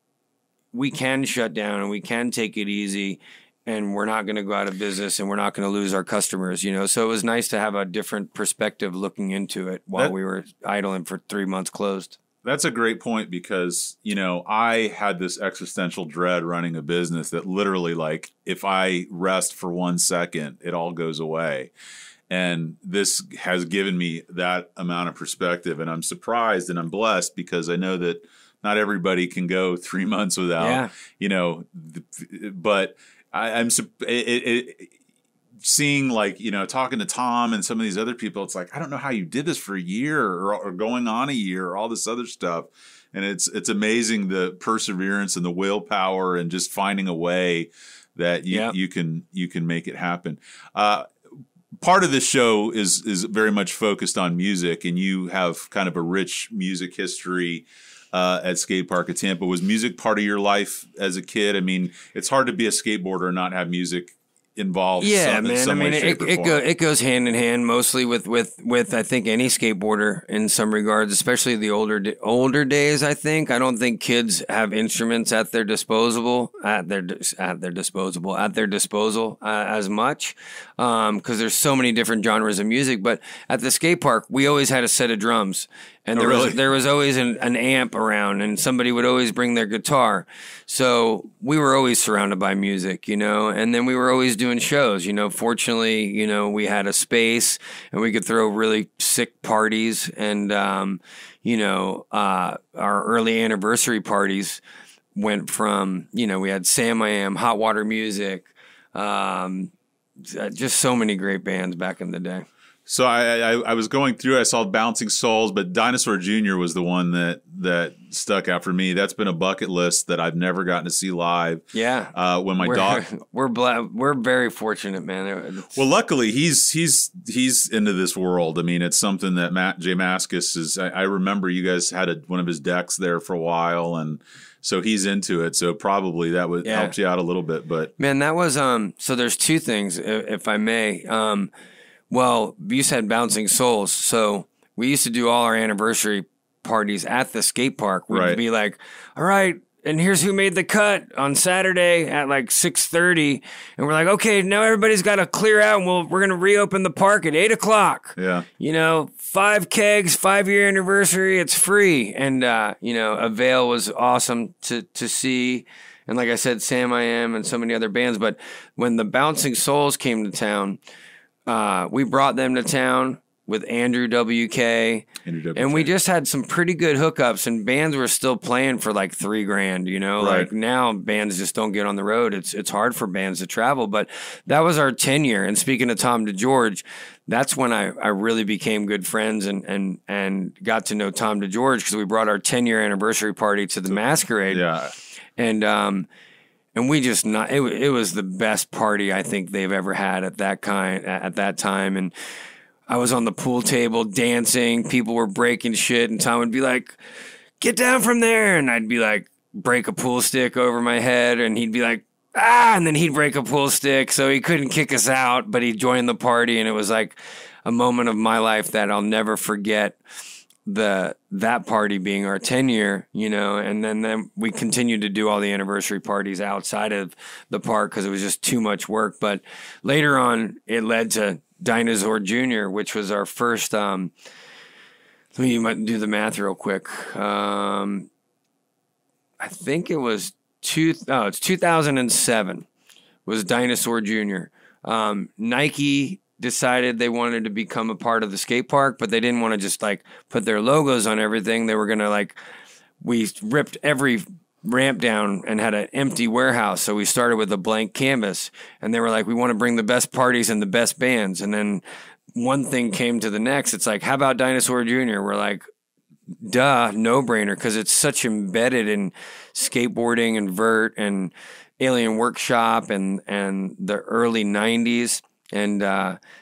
we can shut down and we can take it easy, and we're not going to go out of business, and we're not going to lose our customers. So it was nice to have a different perspective looking into it while we were idling for 3 months closed. That's a great point, because, I had this existential dread running a business that literally, like, if I rest for 1 second, it all goes away. And this has given me that amount of perspective. And I'm surprised and I'm blessed, because I know that not everybody can go 3 months without, but I'm seeing, like, talking to Tom and some of these other people, it's like, I don't know how you did this for a year or going on a year or all this other stuff. And it's amazing, the perseverance and the willpower and just finding a way that you can make it happen. Part of this show is very much focused on music, and you have kind of a rich music history at Skatepark of Tampa. Was music part of your life as a kid? I mean, it's hard to be a skateboarder and not have music involved. It goes hand in hand mostly with I think any skateboarder in some regards, especially the older days. I don't think kids have instruments at their disposal as much, because there's so many different genres of music. But at the skate park, we always had a set of drums. And there was always an amp around, and somebody would always bring their guitar. So we were always surrounded by music, and then we were always doing shows. Fortunately, we had a space, and we could throw really sick parties. And, our early anniversary parties went from, we had Sam I Am, Hot Water Music, just so many great bands back in the day. So I was going through, I saw Bouncing Souls, but Dinosaur Jr. was the one that stuck out for me. That's been a bucket list that I've never gotten to see live. Yeah. When my dog, we're very fortunate, man. Well, luckily he's into this world. I mean, it's something that Matt J. Maskus is. I remember you guys had one of his decks there for a while, and so he's into it. So probably that would help you out a little bit. But man, that was so there's two things, if I may. Well, you said Bouncing Souls. So we used to do all our anniversary parties at the skate park. We'd be like, all right, and here's who made the cut on Saturday at like 6:30. And we're like, okay, now everybody's got to clear out, and we're going to reopen the park at 8 o'clock. Yeah. 5 kegs, 5-year anniversary. It's free. And, Avail was awesome to see. And like I said, Sam I Am and so many other bands. But when the Bouncing Souls came to town, we brought them to town. with Andrew WK. And we just had some pretty good hookups, and bands were still playing for like $3,000, you know, Right. like now bands just don't get on the road. It's hard for bands to travel, but that was our 10-year. And speaking of Tom DeGeorge, that's when I really became good friends and got to know Tom DeGeorge, because we brought our 10-year anniversary party to the Masquerade. Yeah. And we just it was the best party I think they've ever had at that time. And I was on the pool table dancing, people were breaking shit, and Tom would be like, "Get down from there," and I'd be like, break a pool stick over my head, and he'd be like, "Ah," and then he'd break a pool stick, so he couldn't kick us out, but he joined the party, and it was like a moment of my life that I'll never forget. That party being our 10-year, you know, and then we continued to do all the anniversary parties outside of the park because it was just too much work. But later on, it led to Dinosaur Jr., which was our first. Let me do the math real quick. I think it was it's 2007 was Dinosaur Jr. Nike decided they wanted to become a part of the skate park, but they didn't want to just like put their logos on everything. They were going to we ripped every ramp down and had an empty warehouse. So we started with a blank canvas, and they were like, we want to bring the best parties and the best bands. And then one thing came to the next. It's like, how about Dinosaur Jr.? We're like, duh, no brainer. Cause it's such embedded in skateboarding and vert and Alien Workshop and the early 90s. And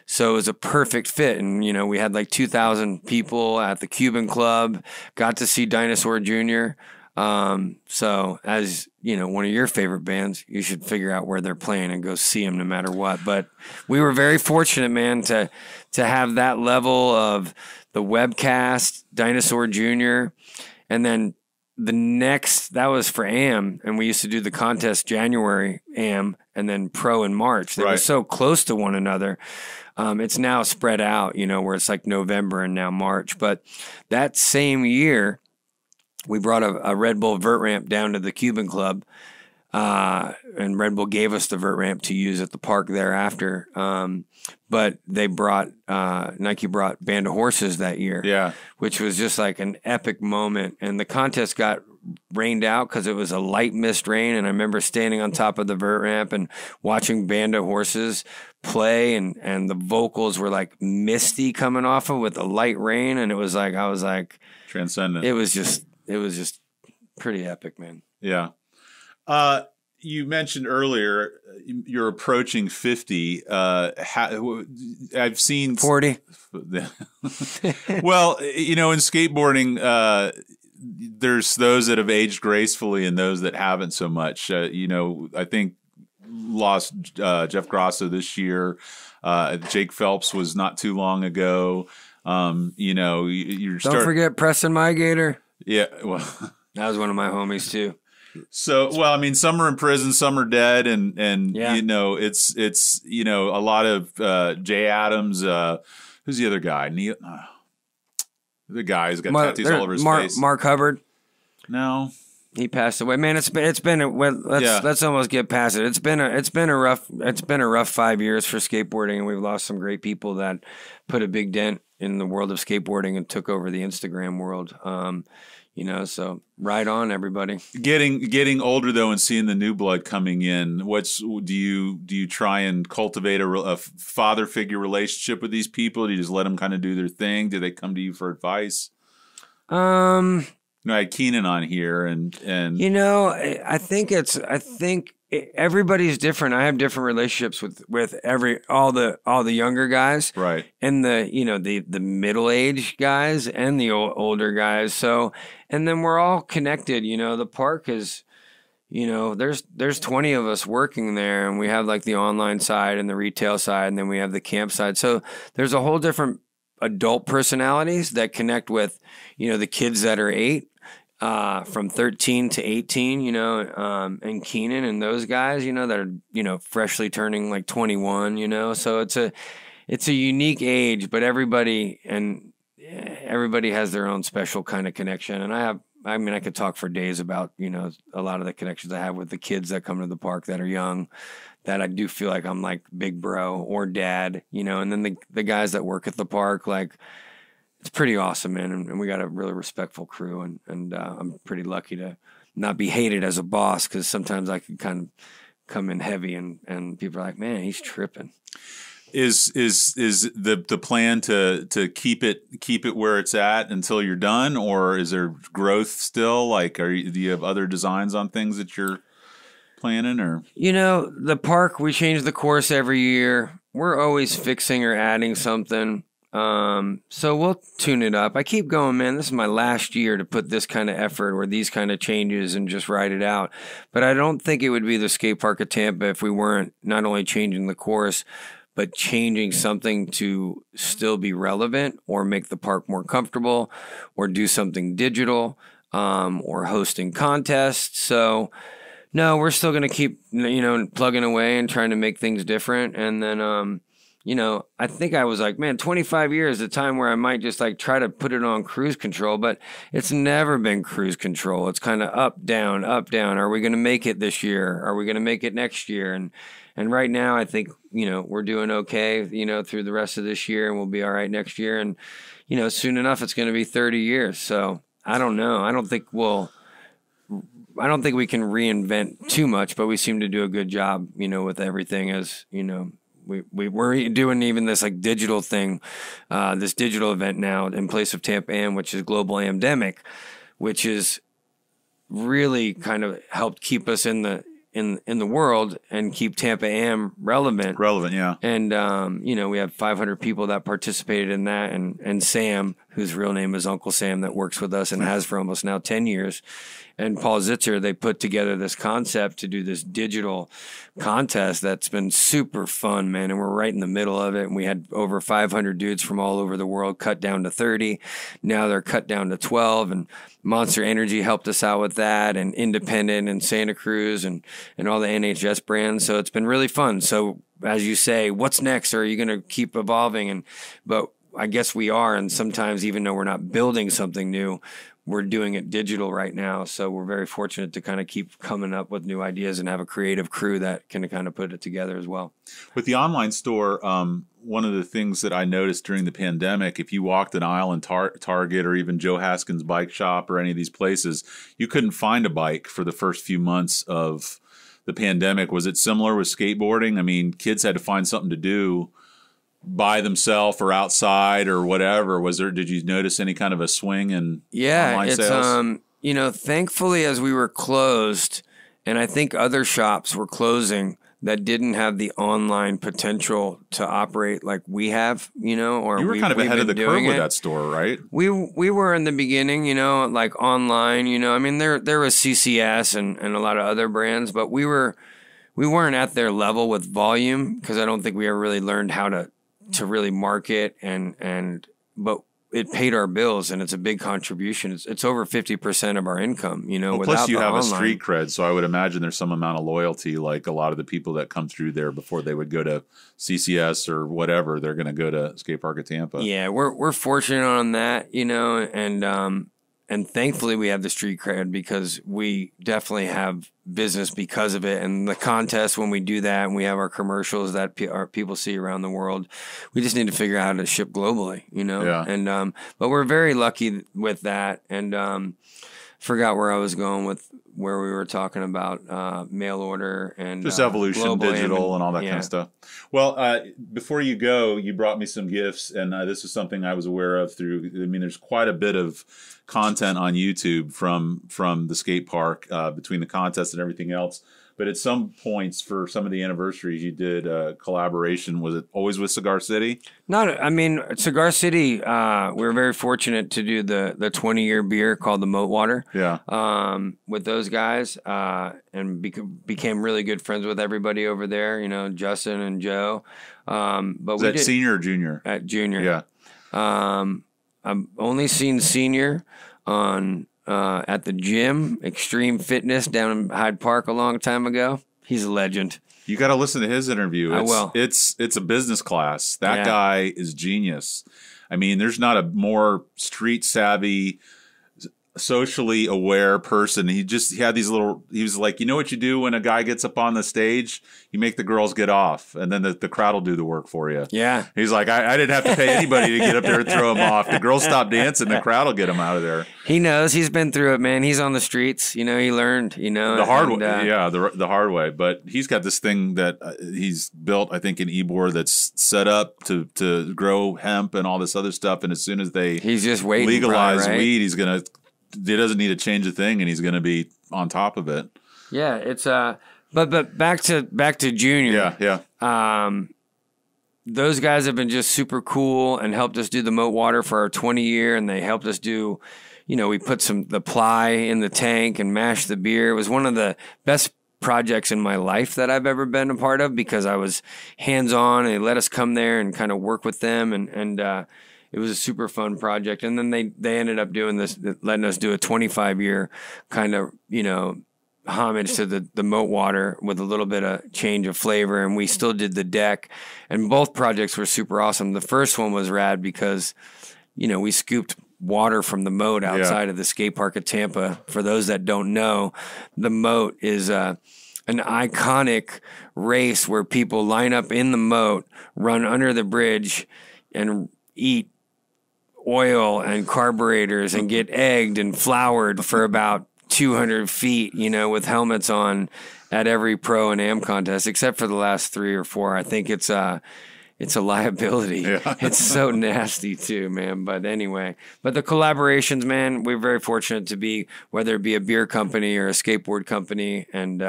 so it was a perfect fit. And, you know, we had like 2,000 people at the Cuban Club, got to see Dinosaur Jr. So as, you know, one of your favorite bands, you should figure out where they're playing and go see them no matter what. But we were very fortunate, man, to have that level of the webcast, Dinosaur Jr., and then the next, that was for AM, and we used to do the contest January AM and then pro in March. They were so close to one another. It's now spread out, you know, where it's like November and now March. But that same year, we brought a Red Bull vert ramp down to the Cuban Club, and Red Bull gave us the vert ramp to use at the park thereafter. But they Nike brought Band of Horses that year, which was just like an epic moment. And the contest got rained out because it was a light mist rain. And I remember standing on top of the vert ramp and watching Band of Horses play, and the vocals were like misty coming off of with the light rain. And it was like, I was like, transcendent. It was just pretty epic, man. Yeah. You mentioned earlier you're approaching 50. I've seen 40. Well, you know, in skateboarding, there's those that have aged gracefully and those that haven't so much. You know, I think lost Jeff Grosso this year. Jake Phelps was not too long ago. You know, Don't forget Preston Mygator. Yeah, well, that was one of my homies too. So, well, I mean, some are in prison, some are dead, and you know, it's you know, a lot of Jay Adams. Who's the other guy? The guy who's got tattoos all over his face. Mark Hubbard. No, he passed away. Man, let's almost get past it. It's been a rough 5 years for skateboarding, and we've lost some great people that put a big dent in the world of skateboarding and took over the Instagram world. You know, so right on, everybody. Getting older though, and seeing the new blood coming in. Do you try and cultivate a father figure relationship with these people? Do you just let them kind of do their thing? Do they come to you for advice? I had Keenan on here, and you know, I think everybody's different. I have different relationships with all the younger guys, right? And the middle-aged guys and the older guys. So, and then we're all connected. You know, the park is, you know, there's 20 of us working there, and we have like the online side and the retail side, and then we have the camp side. So there's a whole different adult personalities that connect with, you know, the kids that are 8. From 13 to 18, you know, and Keenan and those guys, you know, that are, you know, freshly turning like 21, you know, so it's a unique age, but everybody has their own special kind of connection. And I I mean, I could talk for days about, you know, a lot of the connections I have with the kids that come to the park that are young, that I do feel like I'm like big bro or dad, you know, and then the guys that work at the park, like, it's pretty awesome, man. And we got a really respectful crew, and I'm pretty lucky to not be hated as a boss, because sometimes I can kind of come in heavy and people are like, man, he's tripping. Is the plan to keep it where it's at until you're done, or is there growth still? Like, do you have other designs on things that you're planning, or? You know, the park, we change the course every year. We're always fixing or adding something. So we'll tune it up. I keep going, man. This is my last year to put this kind of effort or these kind of changes and just ride it out. But I don't think it would be the skate park of Tampa if we weren't not only changing the course, but changing something to still be relevant or make the park more comfortable or do something digital, or hosting contests. So no, we're still going to keep, you know, plugging away and trying to make things different. And then, you know, I think I was like, man, 25 years, the time where I might just like try to put it on cruise control, but it's never been cruise control. It's kind of up, down, up, down. Are we going to make it this year? Are we going to make it next year? And right now, I think, you know, we're doing okay, you know, through the rest of this year, and we'll be all right next year. And, you know, soon enough, it's going to be 30 years. So I don't know. I don't think we can reinvent too much, but we seem to do a good job, you know, with everything, as, you know, we're doing even this like digital thing, this digital event now in place of Tampa Am, which is Global Amdemic, which is really kind of helped keep us in the world and keep Tampa Am relevant. Yeah. And, you know, we have 500 people that participated in that. And Sam, whose real name is Uncle Sam, that works with us and has for almost now 10 years. And Paul Zitzer, they put together this concept to do this digital contest that's been super fun, man. And we're right in the middle of it. And we had over 500 dudes from all over the world cut down to 30. Now they're cut down to 12. And Monster Energy helped us out with that, and Independent and Santa Cruz and all the NHS brands. So it's been really fun. So as you say, what's next? Are you going to keep evolving? But I guess we are. And sometimes, even though we're not building something new, we're doing it digital right now. So we're very fortunate to kind of keep coming up with new ideas and have a creative crew that can kind of put it together as well. With the online store, one of the things that I noticed during the pandemic, if you walked an aisle in Target or even Joe Haskins Bike Shop or any of these places, you couldn't find a bike for the first few months of the pandemic. Was it similar with skateboarding? I mean, kids had to find something to do by themselves or outside or whatever. Did you notice any kind of a swing in online sales? You know, thankfully, as we were closed, and I think other shops were closing that didn't have the online potential to operate like we have, you know, or you were kind of ahead of the curve with that store, right? We were in the beginning, you know, like online, you know, I mean, there was CCS and a lot of other brands, but we weren't at their level with volume, because I don't think we ever really learned how to really market, but it paid our bills, and it's a big contribution. It's over 50% of our income, you know. Well, plus you have a street cred, so I would imagine there's some amount of loyalty. Like a lot of the people that come through there before they would go to CCS or whatever, they're going to go to Skate Park of Tampa. Yeah, we're fortunate on that, you know, and thankfully we have the street cred, because we definitely have business because of it. And the contest, when we do that, and we have our commercials that our people see around the world, we just need to figure out how to ship globally, you know? Yeah. And, but we're very lucky with that. And, forgot where I was going with where we were talking about mail order and just evolution, digital, and all that kind of stuff. Well, before you go, you brought me some gifts, and this is something I was aware of through. I mean, there's quite a bit of content on YouTube from the skate park between the contest and everything else. But at some points, for some of the anniversaries, you did a collaboration. Was it always with Cigar City? Cigar City, we were very fortunate to do the 20-year beer called the Moat Water. Yeah. With those guys, and became really good friends with everybody over there. You know, Justin and Joe. But was that senior or junior? At junior. Yeah. I've only seen senior on. At the gym, Extreme Fitness down in Hyde Park a long time ago. He's a legend. You got to listen to his interview. I will. It's a business class. That guy is genius. I mean, there's not a more street savvy, socially aware person. He had these little, he was like, you know what you do when a guy gets up on the stage? You make the girls get off, and then the crowd will do the work for you. Yeah. He's like, I didn't have to pay anybody to get up there and throw him off. The girls stop dancing, the crowd will get him out of there. He knows. He's been through it, man. He's on the streets. You know, he learned, you know. The hard way. Yeah, the hard way. But he's got this thing that he's built, I think, in Ybor that's set up to grow hemp and all this other stuff. And as soon as he's just waiting, legalize right? weed, he doesn't need to change a thing, and he's going to be on top of it. Yeah, it's but back to Junior. Yeah. Those guys have been just super cool and helped us do the moat water for our 20 year, and they helped us do, you know, we put the ply in the tank and mashed the beer. It was one of the best projects in my life that I've ever been a part of, because I was hands on, and they let us come there and kind of work with them, and it was a super fun project. And then they ended up doing this, letting us do a 25-year kind of, you know, homage to the moat water with a little bit of change of flavor. And we still did the deck, and both projects were super awesome. The first one was rad because, you know, we scooped water from the moat outside of the Skatepark of Tampa. For those that don't know, the moat is an iconic race where people line up in the moat, run under the bridge, and eat oil and carburetors and get egged and floured for about 200 feet, you know, with helmets on at every pro and am contest, except for the last 3 or 4. I think it's a liability. Yeah. It's so nasty too, man. But anyway, the collaborations, man, we're very fortunate to be, whether it be a beer company or a skateboard company, and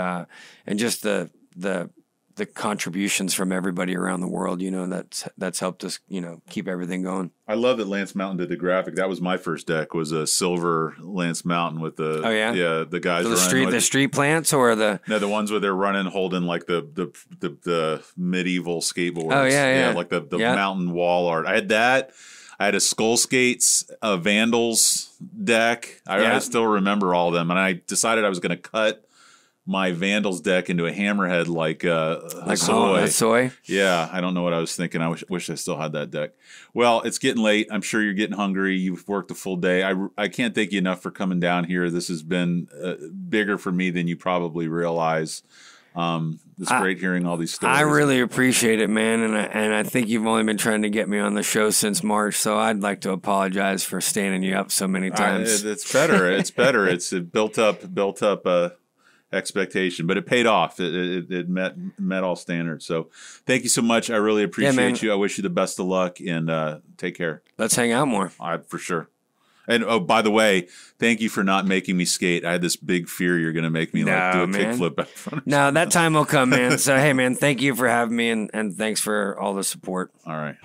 just the contributions from everybody around the world, you know, that's helped us, you know, keep everything going. I love that Lance Mountain did the graphic. That was my first deck, was a silver Lance Mountain with the the guys so the street plants, or the ones where they're running holding like the medieval skateboards. Oh yeah. Like the mountain wall art. I had that. I had a Skull Skates, a Vandals deck. I still remember all of them, and I decided I was going to cut my Vandals deck into a hammerhead like soy. Yeah, I don't know what I was thinking. I wish I still had that deck. Well, it's getting late. I'm sure you're getting hungry. You've worked a full day. I can't thank you enough for coming down here. This has been bigger for me than you probably realize. It's great hearing all these stories. I really appreciate it, man, and I think you've only been trying to get me on the show since March, so I'd like to apologize for standing you up so many times. It's better. It's better. It's built up expectation, but it paid off. It met all standards. So thank you so much. I really appreciate you. I wish you the best of luck, and take care. Let's hang out more. For sure. And oh, by the way, thank you for not making me skate. I had this big fear you're going to make me do a kickflip in front of No, that time will come, man. So hey, man, thank you for having me, and thanks for all the support. All right.